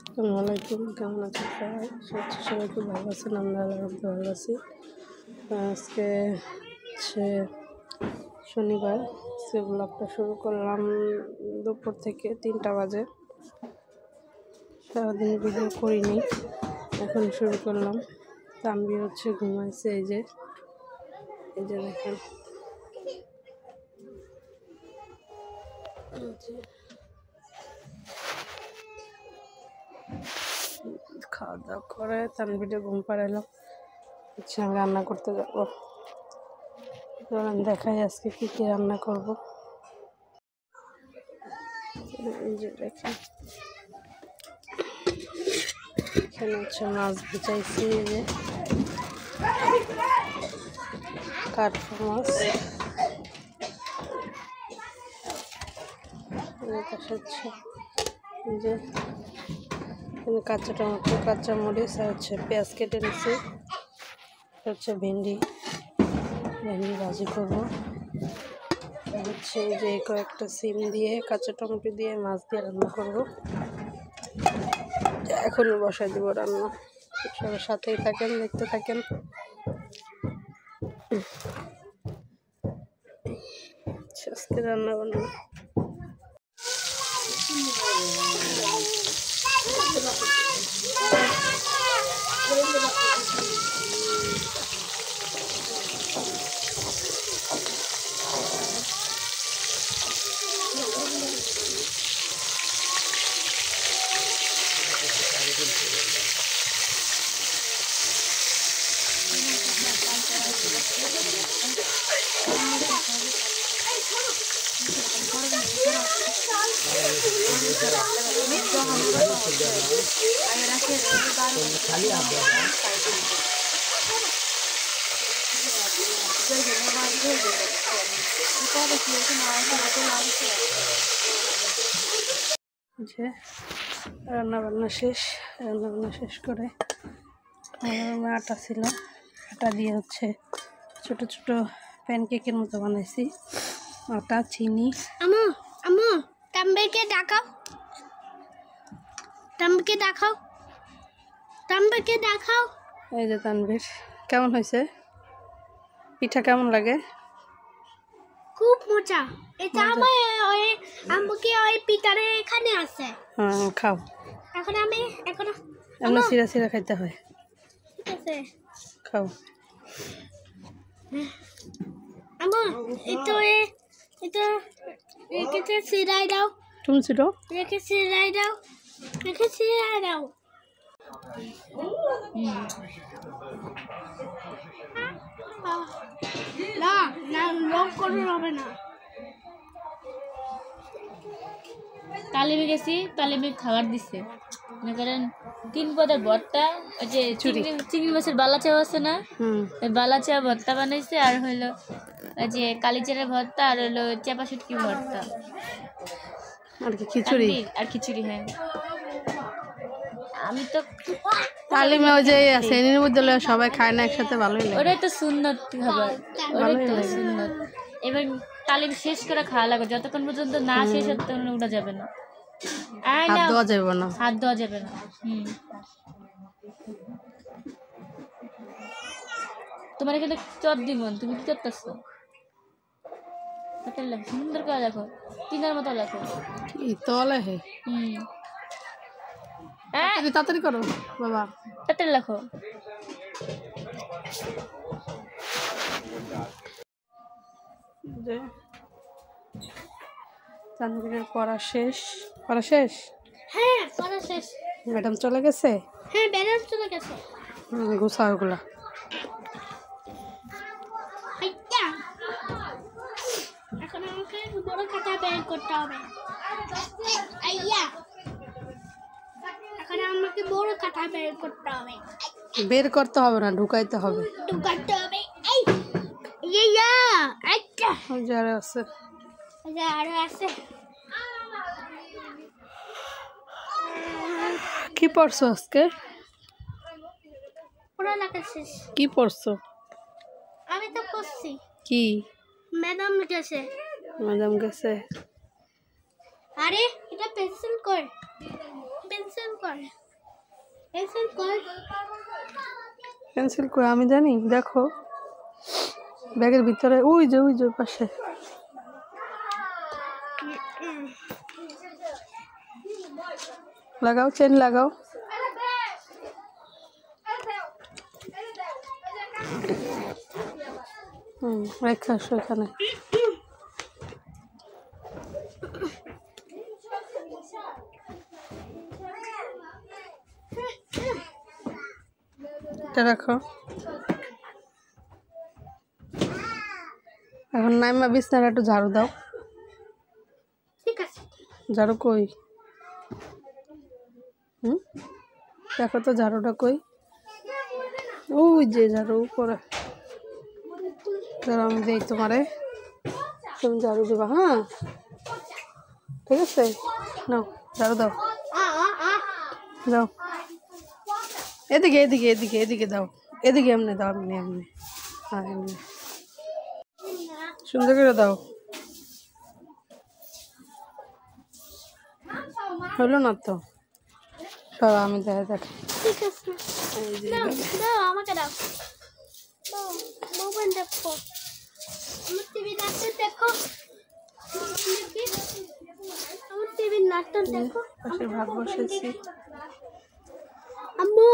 আসসালামু আলাইকুম, কেমন আছেন সবাই? সবাই খুব ভালো আছেন, আমরা আল্লাহর ভালো আছি। আজকে হচ্ছে শনিবার, সে ব্লগটা শুরু করলাম দুপুর থেকে 3টা বাজে। সারাদিন ভিডিও করিনি, এখন শুরু করলাম। তানভীর হচ্ছে ঘুমাইছে, এই যে দেখেন খাওয়া দাওয়া করে তানভীরে ঘুম পাড়াইলাম। হচ্ছে আমি রান্না করতে যাবো। দেখাই আজকে কি কি রান্না করব। এই যে দেখেন, এখানে হচ্ছে মাছ ভিজাইছি, এই যে কাঠফা মাছ, হচ্ছে এই যে এখানে কাঁচা টমেটো, কাঁচা মরিচ আর হচ্ছে পেঁয়াজ কেটে নিচ্ছি। হচ্ছে ভেন্ডি ভাজি করবো। হচ্ছে এই যে কয়েকটা সিম দিয়ে, কাঁচা টমেটো দিয়ে, মাছ দিয়ে রান্না করবো। এখন বসাই দিব রান্না। সবার সাথেই থাকেন, দেখতে থাকেন। আজকে রান্না বান্না যে রান্নাবান্না শেষ করে আমার আটা ছিল, আটা দিয়ে হচ্ছে ছোট ছোট প্যানকেকের মতো বানাইছি। আটা, চিনি। আম্মু তাম্বেকে দেখাও, তাম্বেকে দেখাও। এই যে তানভীর, কেমন হয়েছে পিঠা? কেমন লাগে? খুব মজা। এটা আমার ওই আম্মুকে ওই পিঠারে এখানে আছে। হ্যাঁ, খাও। এখন এমন সিরা সিরা খাইতে হয়। ঠিক আছে, খাও। আম্মু এটা রেখেছে, সিরাই দাও। তুমি ছিটো রেখে সিরাই দাও। না না, লং করে হবে না। তালিমে গেছি, তালিমে খাবার দিছে, মনে করেন 3 পদের ভর্তা, ওই যে চিংড়ি মাছের বালাচাও আছে না, ওই বালাচা ভর্তা বানাইছে, আর হইলো ওই যে কালিচারের ভর্তা, আর হইলো চাপা শুটকি ভর্তা, আর কি খিচুড়ি। হ্যাঁ, আমি তো তালিমে ওই যে শ্রেণীর মধ্যে সবাই খায় না একসাথে, ভালোই লাগে। ওটাই তো সুন্নত খাবার, ওটাই তো সুন্নত। এবার তালিম শেষ করে খাওয়া লাগে, যতক্ষণ পর্যন্ত না শেষ হতে ততক্ষণ উঠা যাবে না, হাত ধোয়া যাবে না। তোমার এখানে চট দিমন, তুমি কি করতেছো? সুন্দর করে দেখো, তিনার মতো দেখো। তাড়াতাড়ি করো বাবা, লেখো। তানভীরের পড়া শেষ। হ্যাঁ, পড়া শেষ। ম্যাডাম চলে গেছে। হ্যাঁ, ম্যাডাম চলে গেছে। গুছাও ওগুলা। এখন আমাকে বড় খাতা বের করতে হবে। বের করতে হবে না, ঢুকাইতে হবে। কি পড়ছো আজকে? কি পড়ছো? আমি তো পড়ছি। কি? ম্যাডাম গেছে। আরে এটা পেন্সিল করে পেন্সিল কই পেন্সিল কই আমি জানি, দেখো ব্যাগের ভিতরে, ওই যে পাশে। লাগাও, চেন লাগাও। রেখে আসো এখানে। এটা রাখো। এখন নাইমা বিছনাটা একটু ঝাড়ু দাও। ঠিক আছে ঝাড়ু কই? দেখো তো ঝাড়ুটা কই? ওই যে ঝাড়ু উপরে। আমি দেই তোমারে, তুমি ঝাড়ু দিবা। হ্যাঁ ঠিক আছে, নাও ঝাড়ু দাও। দাও এদিকে এদিকে এদিকে এদিকে দাও, এদিকে এমনি দাও, এমনি এমনি। হ্যাঁ এমনি সুন্দর করে দাও। হলো না তো, সব আমি দেখ। ঠিক আছে দাও আমাকে দাও মোবাইল দেখো আমার টিভি নাটক দেখো আমার টিভি নাটক দেখো পাশে ভাত বসেছি। আম্মু